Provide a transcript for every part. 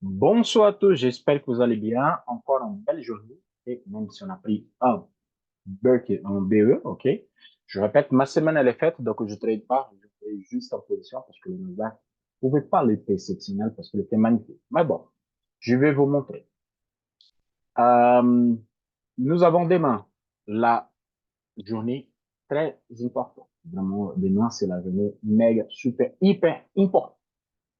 Bonsoir à tous, j'espère que vous allez bien. Encore une belle journée, et même si on a pris un BE, ok. Je répète, ma semaine elle est faite, donc je ne trade pas, je fais juste en position parce que le Nasdaq ne pouvait pas l'été cette signal parce qu'il était magnifique. Mais bon, je vais vous montrer. Euh, Nous avons demain la journée très importante. Vraiment, demain, c'est la journée méga, super, hyper importante.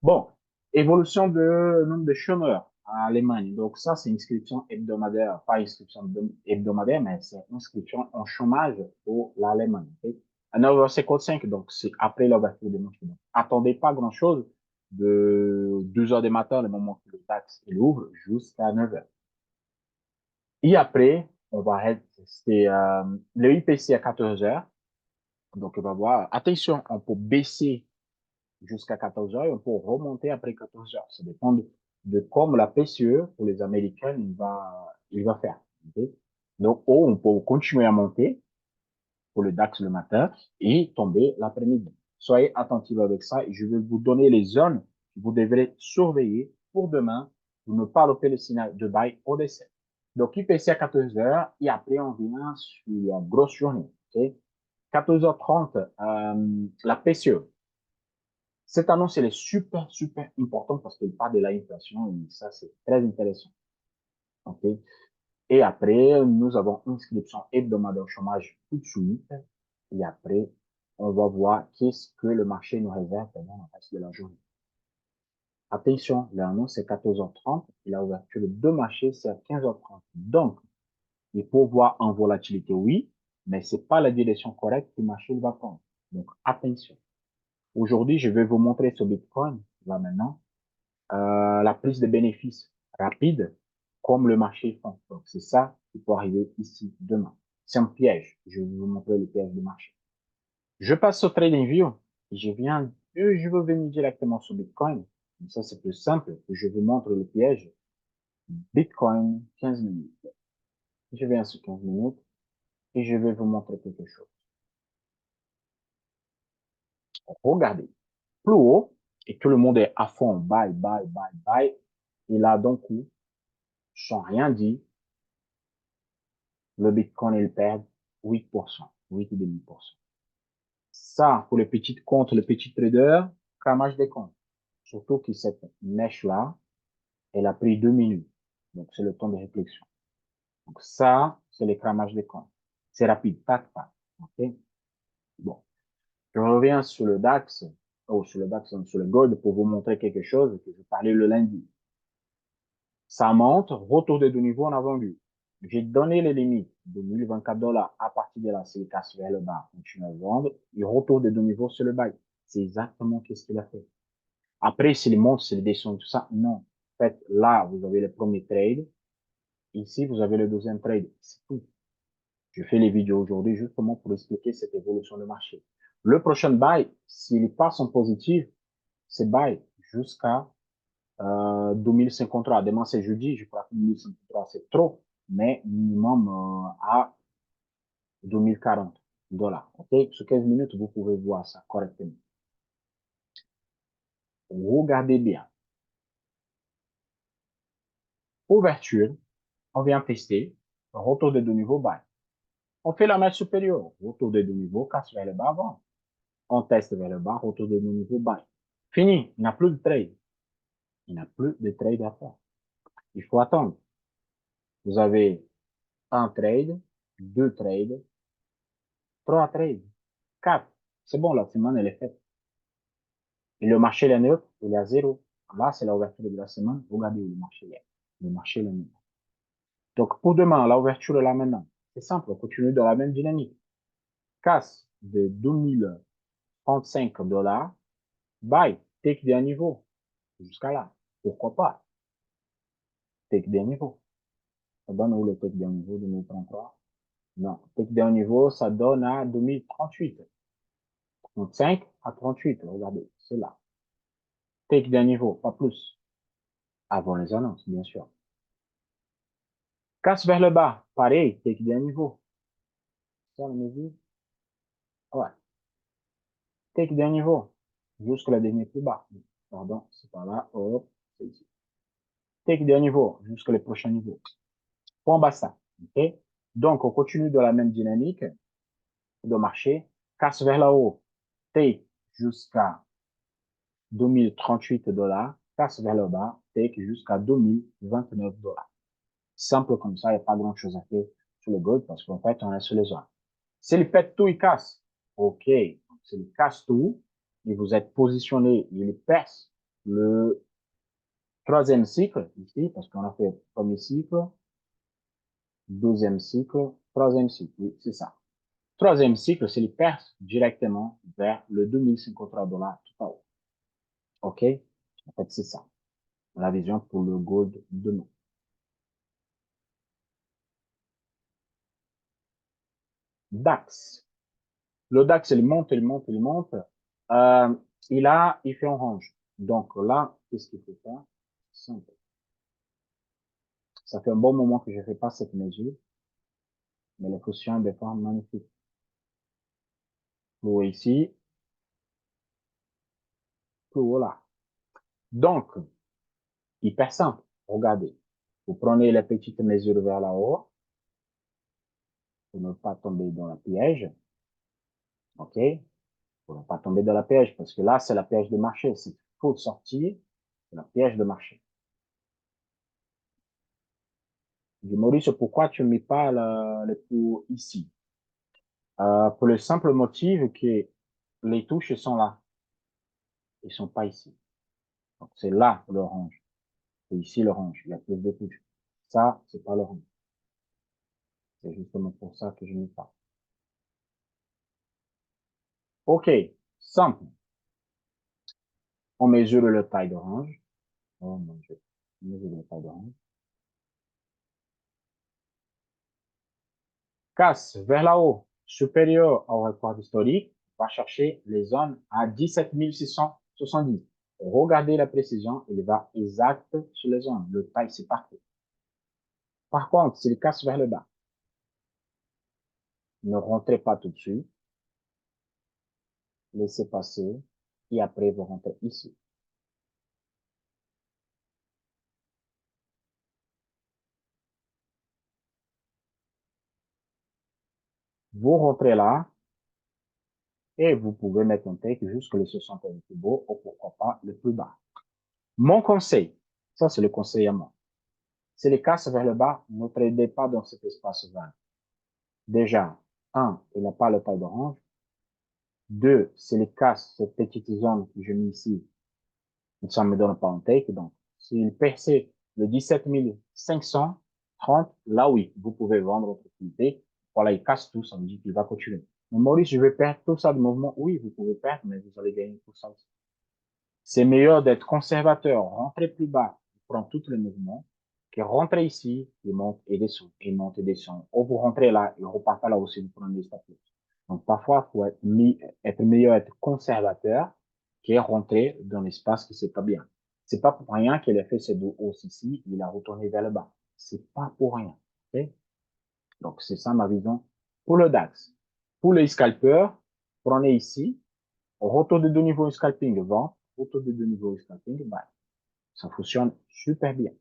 Bon, évolution de nombre de chômeurs à Allemagne. Donc ça, c'est inscription hebdomadaire, pas inscription hebdomadaire, mais c'est inscription en chômage pour l'Allemagne. Ok. À 9h55, donc c'est après l'ouverture des marchés. Donc, attendez pas grand-chose de 2 heures du matin, le moment que le DAX il ouvre, jusqu'à 9h. Et après, on va rester le IPC à 14h. Donc, on va voir. Attention, on peut baisser jusqu'à 14 heures et on peut remonter après 14 heures. Ça dépend de comme la PCE pour les Américains il va faire. Ok. Donc, on peut continuer à monter pour le DAX le matin et tomber l'après-midi. Soyez attentifs avec ça et je vais vous donner les zones que vous devrez surveiller pour demain pour ne pas louper le signal de buy au décès. Donc, IPC à 14 heures et après on vient sur la grosse journée. Okay? 14h30, la PCE. Cette annonce, elle est super, super importante parce qu'elle parle de l'inflation et ça, c'est très intéressant. OK? Et après, nous avons inscription hebdomadaire au chômage tout de suite. Et après, on va voir qu'est-ce que le marché nous réserve pendant le reste de la journée. Attention, l'annonce c'est 14h30 et la ouverture de deux marchés, c'est à 15h30. Donc, il faut voir en volatilité, oui, mais c'est pas la direction correcte que le marché va prendre. Donc, attention. Aujourd'hui, je vais vous montrer ce Bitcoin, là maintenant. La prise de bénéfices rapide, comme le marché font. Donc, c'est ça qui peut arriver ici demain. C'est un piège. Je vais vous montrer le piège du marché. Je passe au TradingView. Je veux venir directement sur Bitcoin. Ça, c'est plus simple. Je vous montre le piège. Bitcoin, 15 minutes. Je viens sur 15 minutes et je vais vous montrer quelque chose. Regardez. Plus haut, et tout le monde est à fond. Buy, buy, buy, buy. Et là, d'un coup, sans rien dire, le Bitcoin, il perd 8%, 8,5%. Ça, pour les petits comptes, les petits traders, cramage des comptes. Surtout que cette mèche-là, elle a pris 2 minutes. Donc, c'est le temps de réflexion. Donc, ça, c'est le cramage des comptes. C'est rapide, tac, tac. OK? Bon. Je reviens sur le DAX, sur le DAX, sur le Gold pour vous montrer quelque chose que je parlais le lundi. Ça monte, retour de deux niveaux, on a vendu. J'ai donné les limites de 1024 dollars à partir de là, c'est casse vers le bas, continue à vendre, et retour de deux niveaux sur le buy. C'est exactement ce qu'il a fait. Après, s'il monte, s'il descend, tout ça, non. En fait, là, vous avez le premier trade. Ici, vous avez le deuxième trade. C'est tout. Je fais les vidéos aujourd'hui justement pour expliquer cette évolution de marché. Le prochain buy, s'il passe en positif, c'est buy jusqu'à 2053. Demain, c'est jeudi. Je crois que 2053, c'est trop. Mais minimum à 2040 dollars. OK? Sur 15 minutes, vous pouvez voir ça correctement. Regardez bien. Ouverture, on vient tester. Retour de deux niveaux bas. On fait la marche supérieure. Retour de deux niveaux, casse vers le bas avant. On teste vers le bas, retour de deux niveaux bas. Fini. Il n'y a plus de trade. Il n'y a plus de trade à faire. Il faut attendre. Vous avez un trade, deux trades, trois trades, quatre. C'est bon, la semaine, elle est faite. Et le marché, il est neutre, il est à zéro. Là, c'est l'ouverture de la semaine. Regardez où le marché est. Le marché, il est neutre. Donc, pour demain, l'ouverture est là maintenant. C'est simple, on continue dans la même dynamique. Casse de 2035 dollars. Buy, take des niveaux. Jusqu'à là. Pourquoi pas? Take des niveaux. Ça donne où le take des niveaux 2033? Non. Take des niveaux, ça donne à 2038. 35 à 38. Regardez, c'est là. Take des niveaux, pas plus. Avant les annonces, bien sûr. Casse vers le bas. Pareil, take des niveaux. Ça, on a vu? Ouais. Take des niveaux. Jusqu'à la dernière plus bas. Pardon, c'est pas là. Hop, c'est ici. take des niveaux jusqu'au prochain niveau. Point basta. OK? Donc, on continue de la même dynamique de marché. Casse vers la haut. Take jusqu'à 2038 $. Casse vers le bas. Take jusqu'à 2029 $. Simple comme ça. Il n'y a pas grand chose à faire sur le gold parce qu'en fait, on est sur les zones. S'il pète tout, il casse. OK. S'il casse tout, et vous êtes positionné, il perce le troisième cycle ici, parce qu'on a fait premier cycle, deuxième cycle, troisième cycle. Oui, c'est ça. Troisième cycle, c'est il perce directement vers le 2053 $ tout à haut. OK? En fait, c'est ça. La vision pour le gold demain. DAX. Le DAX, il monte, il monte, il monte. Il fait orange. Donc là, qu'est-ce qu'il faut faire? Simple. Ça fait un bon moment que je ne fais pas cette mesure, mais les positions des fois magnifiques. Vous voyez ici, voilà. Donc, hyper simple. Regardez. Vous prenez les petites mesures vers la haut pour ne pas tomber dans la piège. OK? Pour ne pas tomber dans la piège, parce que là, c'est la piège de marché. C'est faut sortir, c'est la piège de marché. Je dis, Maurice, pourquoi tu ne mets pas le cours ici? Pour le simple motif que les touches sont là. Ils sont pas ici. Donc, c'est là l'orange. C'est ici l'orange. Il y a plus de touches. Ça, c'est pas l'orange. C'est justement pour ça que je ne mets pas. OK. Simple. On mesure le taille d'orange. Oh mon Dieu. On mesure le taille d'orange. Casse vers la haut, supérieur au record historique, va chercher les zones à 17 670. Regardez la précision, il va exact sur les zones. Le taille, c'est parfait. Par contre, s'il casse vers le bas, ne rentrez pas tout de suite. Laissez passer. Et après, vous rentrez ici. Vous rentrez là. Et vous pouvez mettre un take jusqu'à les 60 le plus beau ou pourquoi pas le plus bas. Mon conseil, ça c'est le conseil à moi. Si les casse vers le bas, ne tradez pas dans cet espace vert. Déjà, un, il n'a pas le taille d'orange. Deux, si les casse cette petite zone que je mets ici, ça ne me donne pas un take. Donc, s'il perçait le 17 530, là oui, vous pouvez vendre votre utilité. Voilà, il casse tout, ça veut dire qu'il va continuer. Mais Maurice, je vais perdre tout ça de mouvement. Oui, vous pouvez perdre, mais vous allez gagner tout ça aussi. C'est meilleur d'être conservateur, rentrer plus bas, prendre tout le mouvement, que rentrer ici, il monte et descend, il monte et descend. Ou vous rentrez là, il repart là aussi, vous prenez des stop. Donc, parfois, il faut être meilleur, être conservateur, que rentrer dans l'espace qui c'est pas bien. C'est pas pour rien qu'il a fait ces deux hausses ici, il a retourné vers le bas. C'est pas pour rien. Okay? Donc, c'est ça ma vision pour le DAX. Pour les scalpers, prenez ici, retour de deux niveaux scalping, vent, retour de deux niveaux scalping, buy. Ça fonctionne super bien.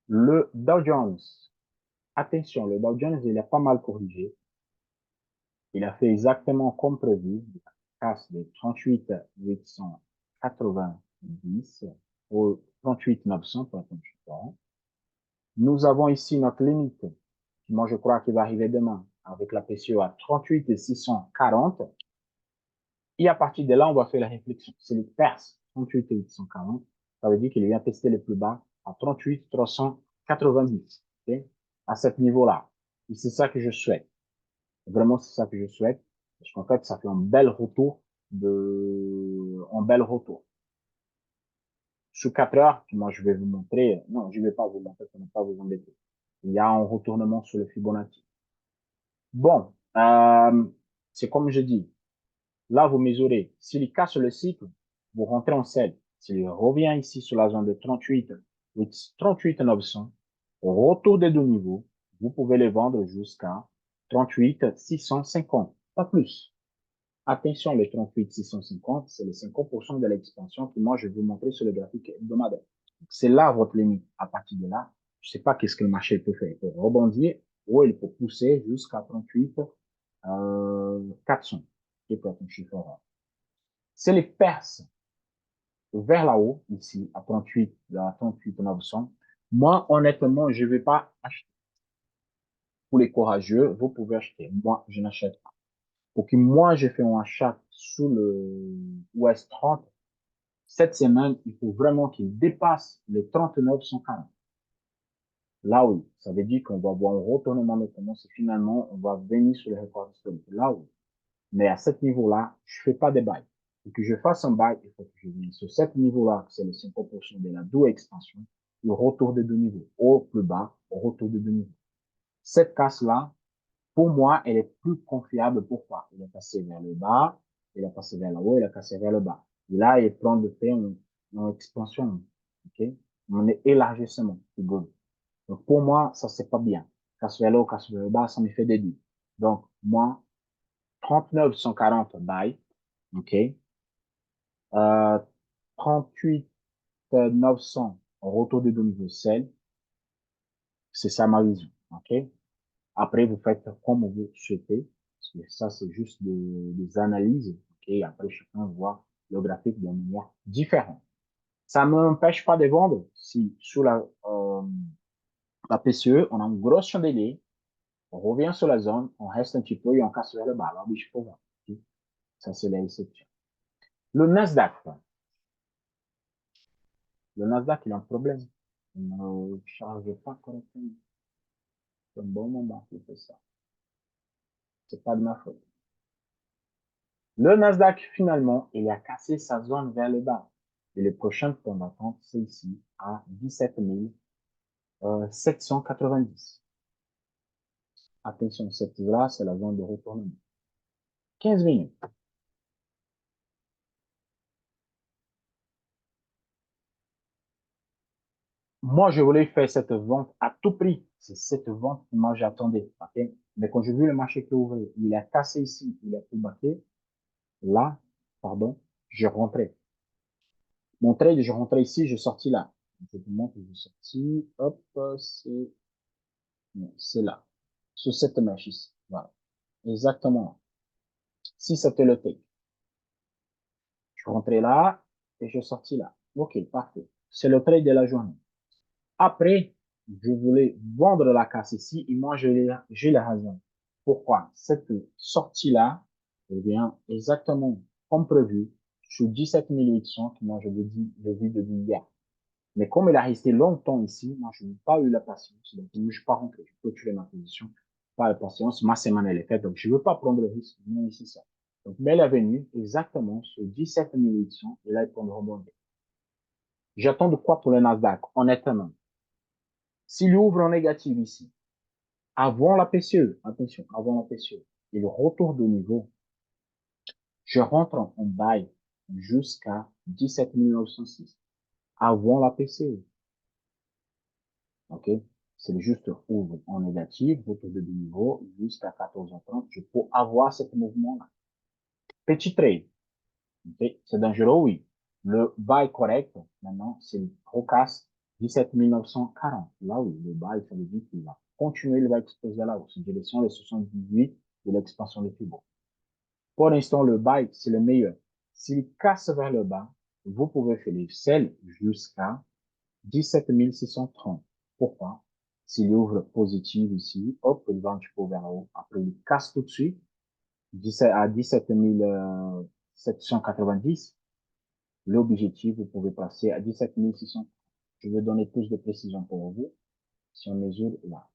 Le Dow Jones. Attention, le Dow Jones, il a pas mal corrigé. Il a fait exactement comme prévu. Casse de 38 890 au 38 900 pour être différent. Nous avons ici notre limite, qui moi je crois qu'il va arriver demain, avec la PCO à 38 640. Et à partir de là, on va faire la réflexion. C'est le perce 38 840. Ça veut dire qu'il vient tester le plus bas à 38 390. Okay? À ce niveau-là. Et c'est ça que je souhaite. Vraiment, c'est ça que je souhaite. Parce qu'en fait, ça fait un bel retour. Sur 4 heures, moi, je vais vous montrer, non, je vais pas vous montrer pour ne pas vous embêter. Il y a un retournement sur le Fibonacci. Bon, c'est comme je dis. Là, vous mesurez. S'il casse le cycle, vous rentrez en sell. S'il revient ici sur la zone de 38, 38 900, retour des deux niveaux, vous pouvez les vendre jusqu'à 38 650, pas plus. Attention, le 38 650, c'est les 50% de l'expansion que moi, je vais vous montrer sur le graphique hebdomadaire. C'est là votre limite. À partir de là, je sais pas qu'est-ce que le marché peut faire. Il peut rebondir ou il peut pousser jusqu'à 38 400, qui peut être un chiffre rare. C'est les perces vers là-haut, ici, à 38 900. Moi, honnêtement, je vais pas acheter. Pour les courageux, vous pouvez acheter. Moi, je n'achète pas. Pour que moi, j'ai fait un achat sous le West 30, cette semaine, il faut vraiment qu'il dépasse les 39 140. Là, oui, ça veut dire qu'on va avoir un retournement de tendance et finalement, on va venir sur les records historiques. Là, oui. Mais à ce niveau-là, je fais pas de bail. Pour que je fasse un bail, il faut que je vienne sur ce niveau-là, c'est le 50% de la double expansion, le retour de deux niveaux, au plus bas, au retour de deux niveaux. Cette casse-là, pour moi, elle est plus confiable. Pourquoi? Il est passé vers le bas, il est passé vers le haut, il est passé vers le bas. Et là, il prend de faire une expansion, ok? Un élargissement, c'est good. Donc, pour moi, ça, c'est pas bien. Casse vers le haut, casse vers le bas, ça me fait des dits. Donc, moi, 39 140 buy, ok? 38 900 retour de niveau sell, c'est ça ma vision, ok? Après, vous faites comme vous souhaitez, parce que ça, c'est juste des analyses, ok? Après, chacun voit le graphique d'une manière différente. Ça ne m'empêche pas de vendre si sous la PCE, on a une grosse chandelier, on revient sur la zone, on reste un petit peu et on casse vers le bas. Là, oui, je peux vendre. Okay? Ça, c'est l'exception. Le Nasdaq. Le Nasdaq, il a un problème. Il ne charge pas correctement. C'est un bon moment qu'il fait ça. C'est pas de ma faute. Le Nasdaq, finalement, il a cassé sa zone vers le bas. Et le prochain point d'attente, c'est ici, à 17 790. Attention, cette là, c'est la zone de retournement. 15 minutes. Moi, je voulais faire cette vente à tout prix. C'est cette vente que moi j'attendais. Okay? Mais quand j'ai vu le marché qui est ouvert, il a cassé ici, il a tout battu. Là, pardon, je rentrais. Mon trade, je rentrais ici, je sortis là. Je vous montre, je sortis, hop, c'est là. Sur cette mèche ici. Voilà. Exactement. Si c'était le take. Je rentrais là et je sortis là. Ok, parfait. C'est le trade de la journée. Après, je voulais vendre la casse ici et moi, j'ai la raison. Pourquoi? Cette sortie-là revient exactement comme prévu sur 17 800 que moi, je vous dis, je vis de hier. Mais comme il a resté longtemps ici, moi, je n'ai pas eu la patience. Donc, je ne suis pas rentré. Je peux tuer ma position. Pas la patience. Ma semaine, elle est faite. Donc, je ne veux pas prendre le risque. Non, ici, ça. Donc, mais elle est venue exactement sur 17 800 et là, il prend le rebondir. J'attends de quoi pour le Nasdaq? Honnêtement. S'il ouvre en négatif ici, avant la PCE, attention, avant la PCE, et le retour de niveau, je rentre en bail jusqu'à 17 906 avant la PCE. OK? C'est juste ouvre en négatif, retour de niveau jusqu'à 14h30. Je peux avoir ce mouvement-là. Petit trade. Okay? C'est dangereux, oui. Le buy correct, maintenant, c'est le recasse 17 940. Là, oui, le buy, ça veut dire qu'il va continuer, il va exploser à la hausse. En direction les 78 de l'expansion de Fibonacci. Pour l'instant, le buy, c'est le meilleur. S'il casse vers le bas, vous pouvez faire les sell jusqu'à 17 630. Pourquoi? S'il ouvre positif ici, hop, il va un petit peu vers le haut. Après, il casse tout de suite 17 à 17 790. L'objectif, vous pouvez passer à 17 600. Je vais donner plus de précision pour vous. Si on mesure là,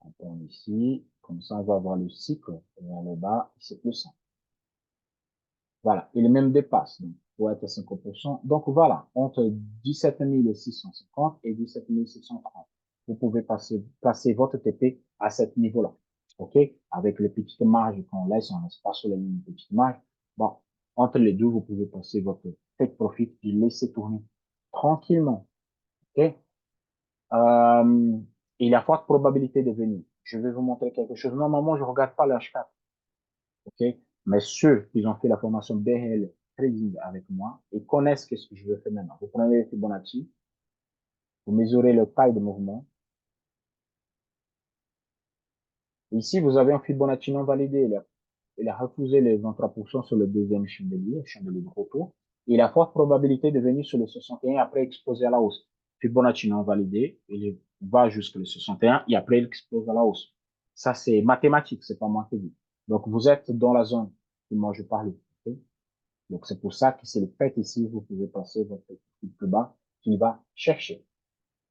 on tourne ici, comme ça, on va avoir le cycle vers le bas, c'est plus simple. Voilà, il même dépasse, donc, pour être à 50%. Donc voilà, entre 17 650 et 17 630. Vous pouvez placer votre TP à ce niveau-là. OK? Avec les petites marges qu'on laisse, on laisse pas sur les petites marges. Bon, entre les deux, vous pouvez passer votre take profit et laisser tourner tranquillement. OK? Euh, il y a forte probabilité de venir. Je vais vous montrer quelque chose. Normalement, je regarde pas l'H4. OK? Mais ceux qui ont fait la formation BRL Trading avec moi et connaissent ce que je veux faire maintenant. Vous prenez les Fibonacci, vous mesurez le taille de mouvement. Ici, vous avez un Fibonacci non validé. Il a refusé les 23% sur le deuxième chandelier de retour. Il a forte probabilité de venir sur le 61 et après exploser à la hausse. Fibonacci non validé, il va jusqu'au 61 et après il explose à la hausse. Ça, c'est mathématique, c'est pas moi qui dis. Donc, vous êtes dans la zone que moi je parlais. Okay? Donc, c'est pour ça que c'est le fait ici, vous pouvez passer votre petit plus bas qui va chercher.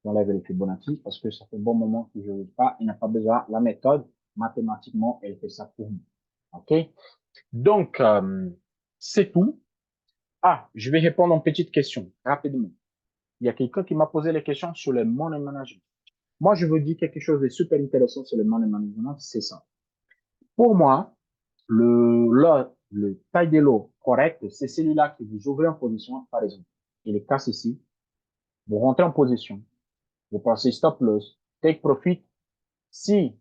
J'enlève les Fibonacci parce que ça fait un bon moment que je ne veux pas. Il n'a pas besoin. La méthode, mathématiquement, elle fait ça pour nous. OK? Donc, c'est tout. Ah, je vais répondre à une petite question rapidement. Il y a quelqu'un qui m'a posé les questions sur le money management. Moi, je vous dis quelque chose de super intéressant sur le money management, c'est ça. Pour moi, le taille de l'eau correct, c'est celui-là que vous ouvrez en position, par exemple. Il est casse ici. Vous rentrez en position. Vous passez stop loss, take profit. Si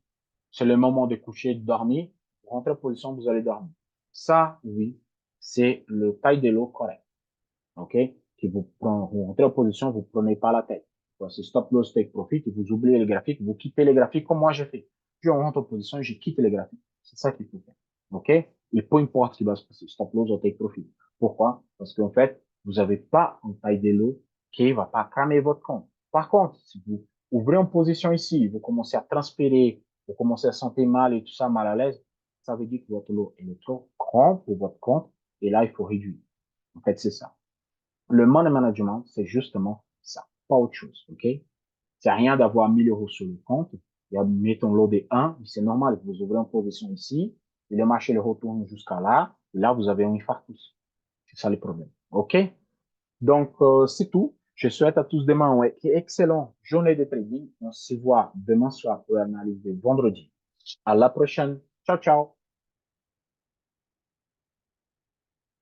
c'est le moment de coucher, de dormir, vous rentrez en position, vous allez dormir. Ça, oui, c'est le taille de l'eau correct. OK? Qui vous rentrez en position, vous prenez pas la tête. C'est stop loss, take profit, et vous oubliez les graphiques, vous quittez les graphiques comme moi j'ai fait. Puis on rentre en position et je quitte les graphiques. C'est ça qu'il faut faire. OK? Et peu importe ce qui va se passer, stop loss ou take profit. Pourquoi? Parce qu'en fait, vous n'avez pas un taille de l'eau qui va pas cramer votre compte. Par contre, si vous ouvrez en position ici, vous commencez à transpirer, vous commencez à sentir mal et tout ça, mal à l'aise, ça veut dire que votre lot est trop grand pour votre compte et là, il faut réduire. En fait, c'est ça. Le money management, c'est justement ça, pas autre chose, OK? C'est rien d'avoir 1000 euros sur le compte. Il y a, mettons l'eau des 1, c'est normal, vous ouvrez en position ici, et le marché le retourne jusqu'à là, et là, vous avez un infarctus. C'est ça le problème, OK? Donc, c'est tout. Je souhaite à tous demain une excellente journée de trading. On se voit demain soir pour analyser vendredi. À la prochaine. Ciao, ciao.